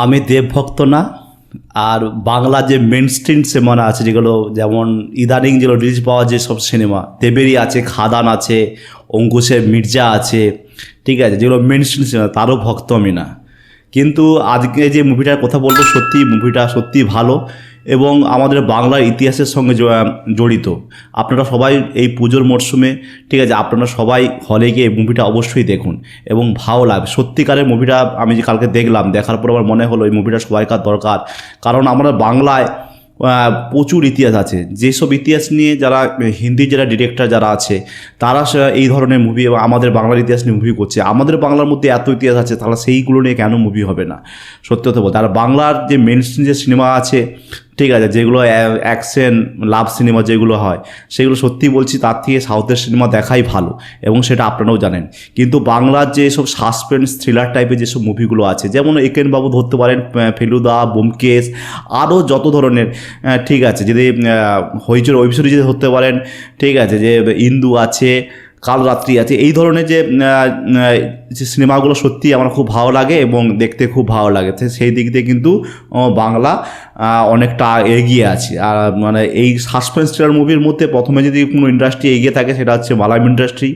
আমি দেবভক্ত না। আর বাংলা যে মেন স্ট্রিম সিনেমা আছে যেগুলো, যেমন ইদানিং যেগুলো রিলিজ পাওয়া যেসব সিনেমা, দেবেরই আছে, খাদান আছে, অঙ্কুশের মির্জা আছে, ঠিক আছে, যেগুলো মেন স্ট্রিম সিনেমা, তারও ভক্ত আমি না। কিন্তু আজকে যে মুভিটার কথা বলবো, সত্যি মুভিটা সত্যি ভালো এবং আমাদের বাংলার ইতিহাসের সঙ্গে জড়িত। আপনারা সবাই এই পুজোর মরশুমে, ঠিক আছে, আপনারা সবাই হলে গিয়ে মুভিটা অবশ্যই দেখুন এবং ভালো লাগবে। সত্যিকারের মুভিটা আমি যে কালকে দেখলাম, দেখার পর আমার মনে হলো এই মুভিটা সবাইকার দরকার। কারণ আমরা বাংলায় প্রচুর ইতিহাস আছে, যেসব ইতিহাস নিয়ে যারা হিন্দির যারা ডিরেক্টর যারা আছে তারা এই ধরনের মুভি এবং আমাদের বাংলার ইতিহাস নিয়ে মুভি করছে। আমাদের বাংলার মধ্যে এত ইতিহাস আছে, তাহলে সেইগুলো নিয়ে কেন মুভি হবে না? সত্যি কথা বলতে, আর বাংলার যে মেন স্ট্রিম যে সিনেমা আছে, ঠিক আছে, যেগুলো অ্যাকশন লাভ সিনেমা যেগুলো হয়, সেগুলো সত্যি বলছি তার থেকে সাউথের সিনেমা দেখাই ভালো এবং সেটা আপনারাও জানেন। কিন্তু বাংলার যে সব সাসপেন্স থ্রিলার টাইপের যেসব মুভিগুলো আছে, যেমন একেন বাবু ধরতে পারেন, ফেলুদা, ব্যোমকেশ, আরও যত ধরনের, ঠিক আছে, যদি হইচই ওয়েবসিরিজ যদি ধরতে পারেন, ঠিক আছে, যে ইন্দু আছে, কাল রাত্রি আছে, এই ধরনের যে সিনেমাগুলো সত্যি আমার খুব ভালো লাগে এবং দেখতে খুব ভালো লাগে। সেই দিক দিয়ে কিন্তু বাংলা অনেকটা এগিয়ে আছে। আর মানে এই সাসপেন্স থ্রিলার মুভির মধ্যে প্রথমে যদি কোনো ইন্ডাস্ট্রি এগিয়ে থাকে সেটা হচ্ছে মালায়াম ইন্ডাস্ট্রি।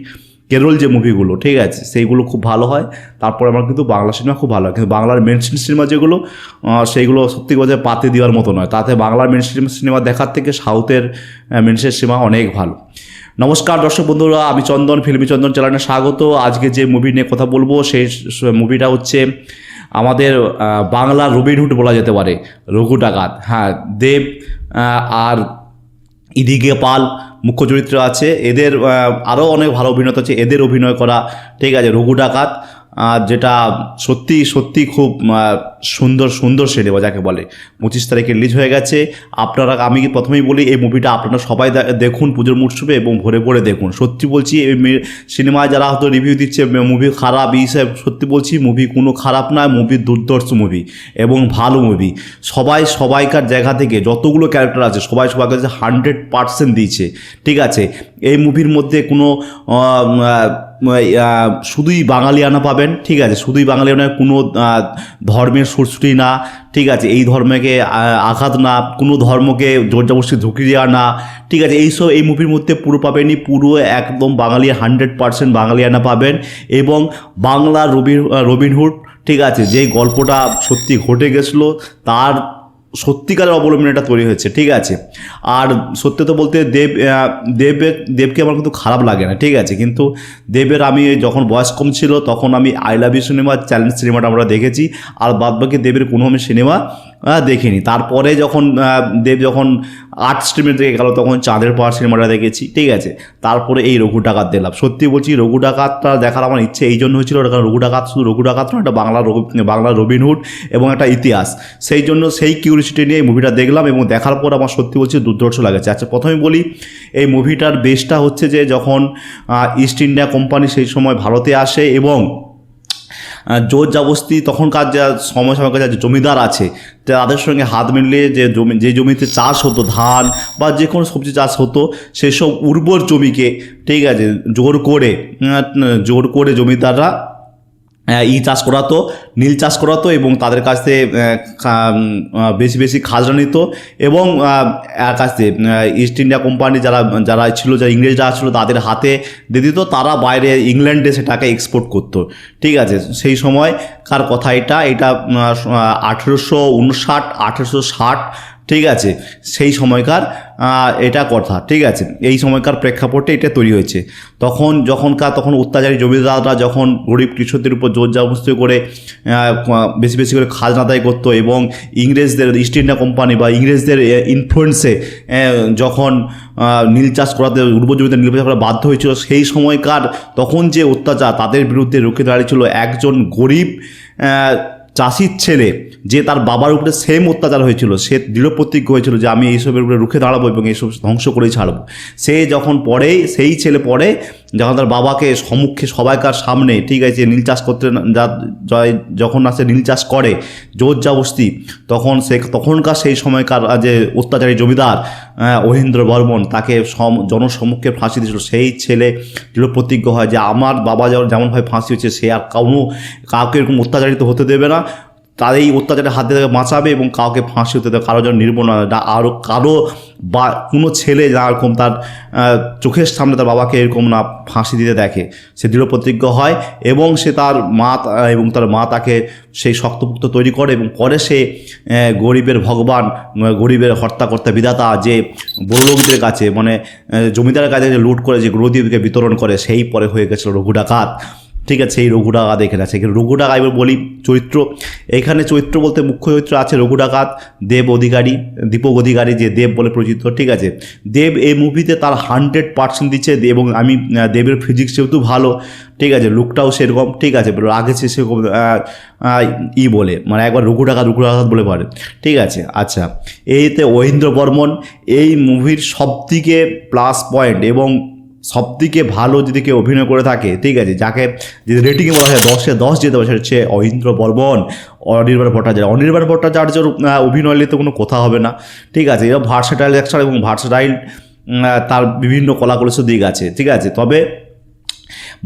কেরল যে মুভিগুলো, ঠিক আছে, সেইগুলো খুব ভালো হয়। তারপরে আমার কিন্তু বাংলা সিনেমা খুব ভালো হয়। কিন্তু বাংলার মেন স্ট্রিম সিনেমা যেগুলো, সেইগুলো সত্যি কথা পাতে দেওয়ার মতো নয়। তাতে বাংলার মেন স্ট্রিম সিনেমা দেখার থেকে সাউথের মেন স্ট্রিম সিনেমা অনেক ভালো। নমস্কার দর্শক বন্ধুরা, আমি চন্দন, ফিল্মি চন্দন চ্যানেলে স্বাগত। আজকে যে মুভি নিয়ে কথা বলবো সেই মুভিটা হচ্ছে আমাদের বাংলার রবিনহুড বলা যেতে পারে, রঘু ডাকাত। হ্যাঁ, দেব আর ইদিগে পাল মুখ্য চরিত্র আছে। এদের আরও অনেক ভালো অভিনেতা আছে, এদের অভিনয় করা, ঠিক আছে, রঘু ডাকাত, যেটা সত্যি সত্যি খুব সুন্দর সিনেমা যাকে বলে। 25 তারিখে রিলিজ হয়ে গেছে। আপনারা, আমি প্রথমেই বলি, এই মুভিটা আপনারা সবাই দেখুন পুজোর মরশুমে এবং ভরে ভরে দেখুন। সত্যি বলছি, এই সিনেমায় যারা হয়তো রিভিউ দিচ্ছে মুভি খারাপ, এই সব, সত্যি বলছি মুভি কোনো খারাপ না, মুভি দুর্ধর্ষ মুভি এবং ভালো মুভি। সবাই সবাইকার জায়গা থেকে যতগুলো ক্যারেক্টার আছে সবাই সবার কাছে 100% দিয়েছে, ঠিক আছে। এই মুভির মধ্যে কোনো শুধুই বাঙালিয়ানা পাবেন, ঠিক আছে, শুধুই বাঙালিয়ানা, কোনো ধর্মের সুরসুটি না, ঠিক আছে, এই ধর্মকে আঘাত না, কোনো ধর্মকে জোরজবরদস্তি ঢুকিয়ে দেওয়া না, ঠিক আছে, এইসব এই মুভির মধ্যে পুরো পাবেনই। পুরো একদম বাঙালি 100% বাঙালিয়ানা পাবেন এবং বাংলা রবিনহুড, ঠিক আছে, যেই গল্পটা সত্যি ঘটে গেছিলো তার সত্যিকারের অবলম্বনে এটা তৈরি হয়েছে, ঠিক আছে। আর সত্যি তো বলতে দেবকে আমার কিন্তু খারাপ লাগে না, ঠিক আছে, কিন্তু দেবের আমি যখন বয়স কম ছিল তখন আমি আই লাভ ইউ সিনেমা, চ্যালেঞ্জ সিনেমাটা আমরা দেখেছি, আর বাদবাকি দেবের কোনো আমি সিনেমা দেখিনি। তারপরে যখন দেব যখন আর্ট স্ট্রিমের দিকে গেল তখন চাঁদের পাহাড় সিনেমাটা দেখেছি, ঠিক আছে। তারপরে এই রঘু ডাকাত দেখলাম। সত্যি বলছি, রঘু ডাকাতটা দেখার আমার ইচ্ছে এই জন্য হয়েছিল, কারণ রঘু ডাকাত শুধু রঘু ডাকাত নয়, একটা বাংলার রবিনহুড এবং একটা ইতিহাস। সেই জন্য সেই কিউরিয়াসিটি নিয়ে এই মুভিটা দেখলাম এবং দেখার পর আমার সত্যি বলছি দুর্ধর্ষ লাগেছে। আচ্ছা, প্রথমে বলি, এই মুভিটার বেসটা হচ্ছে যে যখন ইস্ট ইন্ডিয়া কোম্পানি সেই সময় ভারতে আসে এবং জোর জবরদস্তি তখনকার যা সময়কার যে জমিদার আছে তাদের সঙ্গে হাত মিলিয়ে যে জমিতে চাষ হতো, ধান বা যে কোনো সবজি চাষ হতো, সেসব উর্বর জমিকে, ঠিক আছে, জোর করে জমিদাররা চাষ করাতো, নীল চাষ করাতো এবং তাদের কাছ থেকে বেশি খাজনা নিত এবং কাছ থেকে ইস্ট ইন্ডিয়া কোম্পানি যারা ছিল, যারা ইংরেজরা ছিল, তাদের হাতে দিয়ে দিত, তারা বাইরে ইংল্যান্ডে সেটাকে এক্সপোর্ট করতো, ঠিক আছে। সেই সময়কার কথা এটা 1859 1860, ঠিক আছে, সেই সময়কার এটা কথা, ঠিক আছে, এই সময়কার প্রেক্ষাপটে এটা তৈরি হয়েছে। তখন অত্যাচারী জমিদাররা যখন গরিব কৃষকদের উপর জোর জবরদস্তি করে বেশি করে খাজনা আদায় করতো এবং ইংরেজদের, ইস্ট ইন্ডিয়া কোম্পানি বা ইংরেজদের ইনফ্লুয়েন্সে যখন নীল চাষ করাতে, উর্বর জমিতে নীল চাষ করা বাধ্য হয়েছিল, সেই সময়কার তখন যে অত্যাচার তাদের বিরুদ্ধে রুখে দাঁড়িয়েছিল একজন গরিব চাষির ছেলে, যে তার বাবার উপরে সেম অত্যাচার হয়েছিল। সে দৃঢ় প্রতিজ্ঞ হয়েছিল যে আমি এইসবের উপরে রুখে দাঁড়াবো এবং এইসব ধ্বংস করেই ছাড়বো। সেই ছেলে পরে যখন তার বাবাকে সম্মুখে সবাইকার সামনে, ঠিক আছে, নীল চাষ করতে যখন সে নীল চাষ করে জোর জবরদস্তি, তখনকার সেই সময়কার যে অত্যাচারী জমিদার মহেন্দ্র বর্মন তাকে জনসম্মুখে ফাঁসি দিয়েছিল। সেই ছেলে দৃঢ় প্রতিজ্ঞ হয় যে আমার বাবা যেমনভাবে ফাঁসি হয়েছে সে আর কাউকে এরকম অত্যাচারিত হতে দেবে না। তার এই অত্যাচারের হাত থেকে বাঁচাবে এবং কাউকে ফাঁসি হতে দেবে, কারো যেন নির্মূল আরও কারো বা কোনো ছেলে যা এরকম তার চোখের সামনে তার বাবাকে এরকম না ফাঁসি দিতে দেখে, সে দৃঢ় প্রতিজ্ঞ হয় এবং সে তার মা তাকে সেই শক্তপুক্ত তৈরি করে এবং পরে সে গরিবের ভগবান, গরিবের হর্তাকর্তা বিধাতা যে বড়লোকদের কাছে মানে জমিদারের কাছে যে লুট করে যে গরিবকে বিতরণ করে, সেই পরে হয়ে গেছিল রঘু ডাকাত। ঠিক আছে, এই রঘু ডাকাত এখানে আছে। এখানে রঘু ডাকাত এবার বলি চরিত্র, এখানে চরিত্র বলতে মুখ্য চরিত্র আছে রঘু ডাকাত, দেব অধিকারী, দীপক অধিকারী যে দেব বলে পরিচিত। ঠিক আছে, দেব এই মুভিতে তার 100% দিচ্ছে এবং আমি দেবের ফিজিক্স যেহেতু ভালো, ঠিক আছে, লুকটাও সেরকম, ঠিক আছে, আগেছে সেরকম বলে মানে একবার রঘু ডাকাত বলে পারে। ঠিক আছে, আচ্ছা, এইতে মহেন্দ্র বর্মন এই মুভির সবথেকে প্লাস পয়েন্ট এবং সবথেকে ভালো যদি কেউ অভিনয় করে থাকে, ঠিক আছে, যাকে যদি রেটিংয়ে বলা হয় 10-এ 10 যেতে পারে, সেটা হচ্ছে মহেন্দ্র বর্মন, অনির্বাণ ভট্টাচার্যের অভিনয় নিয়ে তো কোনো কথা হবে না। ঠিক আছে, এরা ভার্সেটাইল অ্যাক্টর এবং ভার্সেটাইল তার বিভিন্ন কলাকৌশল দিক আছে। ঠিক আছে, তবে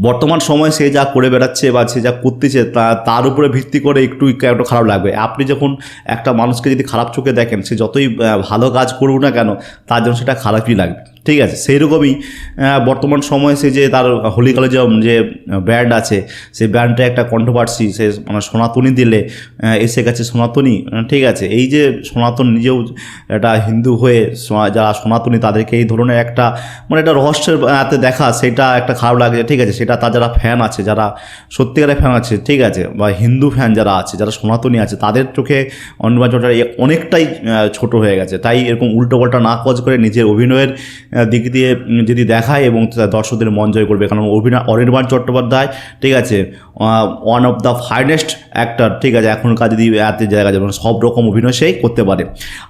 বর্তমান সময়ে সে যা করে বেড়াচ্ছে বা সে যা করতেছে তার উপরে ভিত্তি করে একটু খারাপ লাগবে। আপনি যখন একটা মানুষকে যদি খারাপ চোখে দেখেন, সে যতই ভালো কাজ করুক না কেন, তার জন্য সেটা খারাপই লাগবে। ঠিক আছে, সেই রকমই বর্তমান সময়ে সে যে তার হোলি কলেজে যে ব্যান্ড আছে, সেই ব্যান্ডটা একটা কন্ট্রোভার্সি, সে মানে সনাতনী দিলে এসে গেছে সনাতনী। ঠিক আছে, এই যে সনাতন নিজেও একটা হিন্দু হয়ে যারা সনাতনী তাদেরকে এই ধরনের একটা মানে একটা রহস্যের হাতে দেখা, সেটা একটা খারাপ লাগে। ঠিক আছে, সেটা তার যারা ফ্যান আছে, যারা সত্যিকারের ফ্যান আছে, ঠিক আছে, বা হিন্দু ফ্যান যারা আছে, যারা সনাতনী আছে, তাদের চোখে অনির্বাণ অনেকটাই ছোট হয়ে গেছে। তাই এরকম উল্টোপাল্টা না কাজ করে নিজের অভিনয়ের দিক দিয়ে যদি দেখায় এবং দর্শকদের মন জয় করবে, কারণ অনির্বাণ চট্টোপাধ্যায়, ঠিক আছে, one of the finest actor. ঠিক আছে, এখনকার যদি এত জায়গা যাবে সব রকম অভিনয় সেই করতে পারে।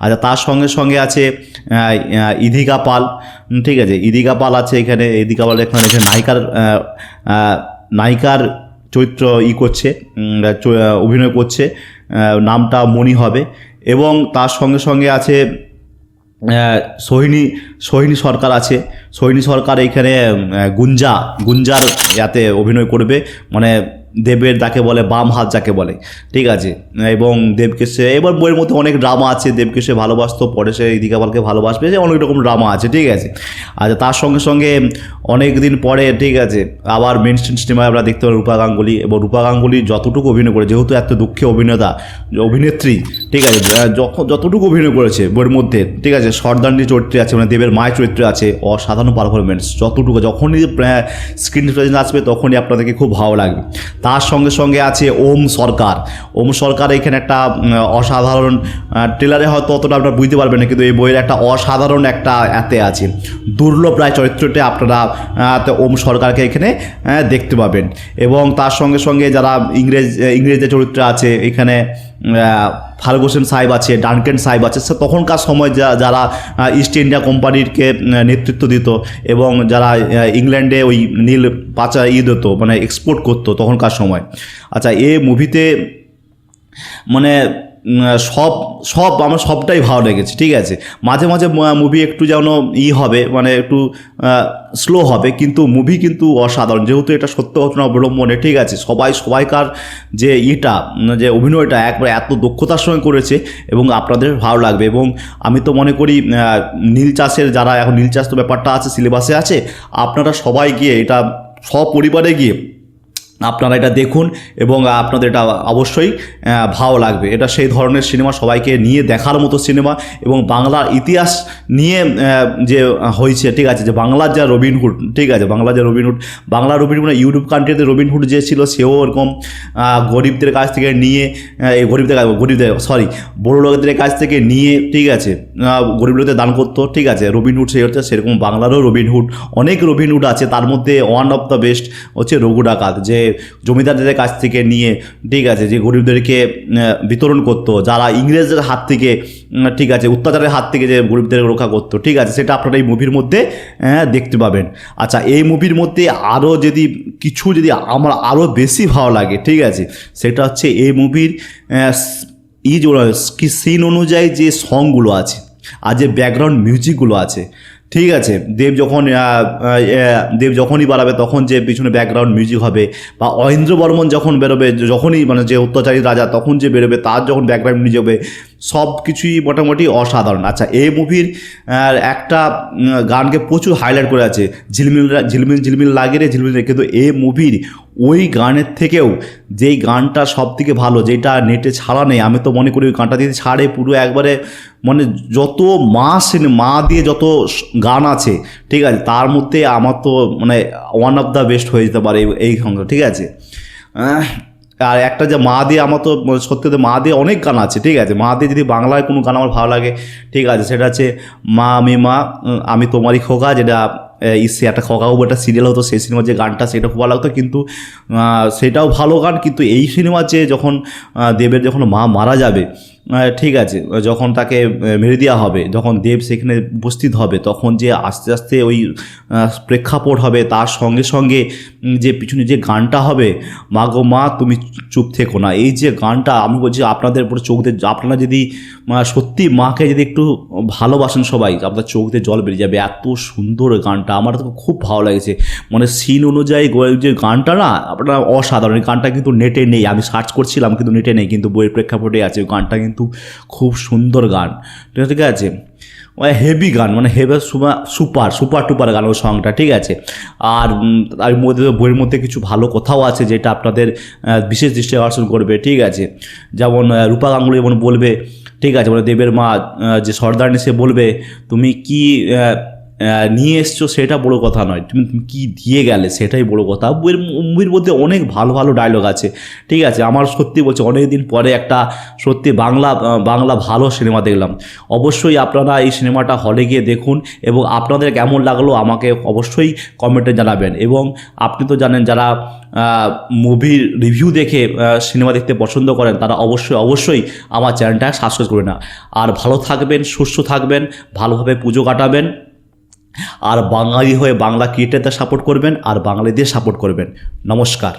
আচ্ছা, তার সঙ্গে সঙ্গে আছে ইধিকা পাল। ঠিক আছে, ইধিকা পাল আছে এখানে, ইধিকা পাল এখানে নায়িকার চরিত্র করছে, অভিনয় করছে, নামটা মনি হবে। এবং তার সঙ্গে সঙ্গে আছে সোহিনী সরকার আছে। সোহিনী সরকার এইখানে গুঞ্জার ইয়াতে অভিনয় করবে, মানে দেবের যাকে বলে বাম হাত যাকে বলে। ঠিক আছে, এবং দেবকে সে এবার বইয়ের মধ্যে অনেক ড্রামা আছে, দেবকে সে ভালোবাসতো, পরে সে ইদিকা পালকে ভালোবাসবে, সে অনেক রকম ড্রামা আছে। ঠিক আছে, আচ্ছা, তার সঙ্গে সঙ্গে অনেক দিন পরে, ঠিক আছে, আবার মেন স্ট্রিম সিনেমায় আমরা দেখতে পাই রূপা গাঙ্গুলি। এবং রূপা গাঙ্গুলি যতটুকু অভিনয় করে, যেহেতু এত দুঃখী অভিনেত্রী, ঠিক আছে, যতটুকু অভিনয় করেছে বইয়ের মধ্যে, ঠিক আছে, সর্দারনি চরিত্রে আছে, মানে দেবের মায়ের চরিত্রে আছে, অসাধারণ পারফরমেন্স। যতটুকু যখনই স্ক্রিন প্রেজেন্স আসবে তখনই আপনাদেরকে খুব ভালো লাগবে। তার সঙ্গে সঙ্গে আছে ওম সরকার এখানে একটা অসাধারণ, ট্রেলারে হয়তো অতটা আপনারা বুঝতে পারবেন না, কিন্তু এই বইয়ের একটা অসাধারণ একটা এতে আছে, দুর্লভ প্রায় চরিত্রতে আপনারা ওম সরকারকে এখানে দেখতে পাবেন। এবং তার সঙ্গে সঙ্গে যারা ইংরেজদের চরিত্র আছে এখানে, ফার্গুসন সাহেব আছে, ডানকেন সাহেব আছে, তখনকার সময় যারা ইস্ট ইন্ডিয়া কোম্পানিরকে নেতৃত্ব দিত এবং যারা ইংল্যান্ডে ওই নীল পাচা হতো মানে এক্সপোর্ট করতো তখনকার সময়। আচ্ছা, এই মুভিতে মানে সব আমার সবটাই ভালো লেগেছে। ঠিক আছে, মাঝে মাঝে মুভি একটু যেন হবে, মানে একটু স্লো হবে, কিন্তু মুভি কিন্তু অসাধারণ, যেহেতু এটা সত্য ঘটনা অবলম্বনে। ঠিক আছে, সবাইকার যে যে অভিনয়টা একবার এত দক্ষতার সঙ্গে করেছে এবং আপনাদের ভালো লাগবে। এবং আমি তো মনে করি নীল চাষের যারা এখন নীল চাষ তো ব্যাপারটা আছে, সিলেবাসে আছে, আপনারা সবাই গিয়ে এটা সপরিবারে গিয়ে আপনারা এটা দেখুন এবং আপনাদের এটা অবশ্যই ভালো লাগবে। এটা সেই ধরনের সিনেমা, সবাইকে নিয়ে দেখার মতো সিনেমা এবং বাংলার ইতিহাস নিয়ে যে হয়েছে। ঠিক আছে, যে বাংলার যা রবিনহুড, ঠিক আছে, বাংলার রবিনহুড ইউরোপ কান্ট্রিতে রবিনহুড যে ছিল, সেও এরকম গরিবদের কাছ থেকে নিয়ে বড় লোকদের কাছ থেকে নিয়ে, ঠিক আছে, গরিব লোকদের দান করতো। ঠিক আছে, রবিনহুড সে হচ্ছে সেরকম বাংলারও রবিনহুড, অনেক রবিনহুড আছে, তার মধ্যে ওয়ান অফ দ্য বেস্ট হচ্ছে রঘু ডাকাত, যে জমিদারদের কাছ থেকে নিয়ে, ঠিক আছে, যে গরিবদেরকে বিতরণ করতো, যারা ইংরেজদের হাত থেকে, ঠিক আছে, অত্যাচারের হাত থেকে যে গরিবদের রক্ষা করতো। ঠিক আছে, সেটা আপনারা এই মুভির মধ্যে দেখতে পাবেন। আচ্ছা, এই মুভির মধ্যে আরও যদি আমার আরও বেশি ভালো লাগে, ঠিক আছে, সেটা হচ্ছে এই মুভির সিন অনুযায়ী যে সংগুলো আছে আর যে ব্যাকগ্রাউন্ড মিউজিকগুলো আছে, ঠিক আছে, দেব যখনই বাড়াবে তখন যে পিছনে ব্যাকগ্রাউন্ড মিউজিক হবে, বা অহিন্দ্র বর্মন যখন বেরোবে, যখনই মানে যে অত্যাচারী রাজা তখন যে বেরোবে তার যখন ব্যাকগ্রাউন্ড মিউজিক হবে, সব কিছুই মোটামুটি অসাধারণ। আচ্ছা, এই মুভির একটা গানকে প্রচুর হাইলাইট করে আছে, ঝিলমিল ঝিলমিল ঝিলমিল লাগে রে ঝিলমিল, কিন্তু এই মুভির ওই গানের থেকেও যেই গানটা সব থেকে ভালো, যেটা নেটে ছাড়া নেই, আমি তো মনে করি ওই গানটা দিয়ে ছাড়ে পুরো একবারে মানে যত মা দিয়ে যত গান আছে, ঠিক আছে, তার মধ্যে আমার তো মানে ওয়ান অফ দ্য বেস্ট হয়ে যেতে পারে এই সংটা, ঠিক আছে। আর একটা যে মা দিয়ে, আমার তো সত্যি মা দিয়ে অনেক গান আছে, ঠিক আছে। মা দিয়ে যদি বাংলায় কোনো গান আমার ভালো লাগে, ঠিক আছে, সেটা হচ্ছে মা আমি মা আমি তোমারই খোকা, যেটা একটা খোকা বাবু একটা সিরিয়াল হতো, সেই সিনেমার যে গানটা সেটা খুব ভালো লাগতো, কিন্তু সেটাও ভালো গান। কিন্তু এই সিনেমার যে যখন দেবের যখন মা মারা যাবে, ঠিক আছে, যখন তাকে মেরে দেওয়া হবে, যখন দেব সেখানে উপস্থিত হবে, তখন যে আস্তে আস্তে ওই প্রেক্ষাপট হবে, তার সঙ্গে সঙ্গে যে পিছনে যে গানটা হবে, মা গো মা তুমি চুপ থেকো না, এই যে গানটা, আমি বলছি আপনাদের উপরে চোখ দিয়ে, আপনারা যদি সত্যি মাকে যদি একটু ভালোবাসেন সবাই, আপনার চোখ দিয়ে জল বেরিয়ে যাবে, এত সুন্দর গানটা, আমার তো খুব ভালো লেগেছে। মানে সিন অনুযায়ী যে গানটা না, আপনার অসাধারণ। গানটা কিন্তু নেটে নেই, আমি সার্চ করছিলাম কিন্তু নেটে নেই, কিন্তু বইয়ের প্রেক্ষাপটে আছে। ওই গানটা কিন্তু খুব সুন্দর গান, ঠিক আছে, হেভি গান, মানে হেভি সুপার টুপার গান ওই সংটা, ঠিক আছে। আর তার মধ্যে বইয়ের মধ্যে কিছু ভালো কথাও আছে যেটা আপনাদের বিশেষ দৃষ্টি আকর্ষণ করবে, ঠিক আছে। যেমন রূপা গাঙ্গুলি যেমন বলবে, ঠিক আছে, মানে দেবের মা যে সর্দারনি, সে বলবে তুমি কি নিয়ে এসছো সেটা বড় কথা নয়, তুমি কী দিয়ে গেলে সেটাই বড় কথা। মুভির মধ্যে অনেক ভালো ভালো ডায়লগ আছে, ঠিক আছে। আমার সত্যি বলছি অনেক দিন পরে একটা সত্যি বাংলা ভালো সিনেমা দেখলাম। অবশ্যই আপনারা এই সিনেমাটা হলে গিয়ে দেখুন, এবং আপনাদের কেমন লাগলো আমাকে অবশ্যই কমেন্টে জানাবেন। এবং আপনি তো জানেন, যারা মুভির রিভিউ দেখে সিনেমা দেখতে পছন্দ করেন, তারা অবশ্যই আমার চ্যানেলটা সাবস্ক্রাইব করে না। আর ভালো থাকবেন, সুস্থ থাকবেন, ভালোভাবে পুজো কাটাবেন, আর বাঙালি হয়ে বাংলা ক্রিয়েটারদের সাপোর্ট করবেন, আর বাঙালিদের সাপোর্ট করবেন। নমস্কার।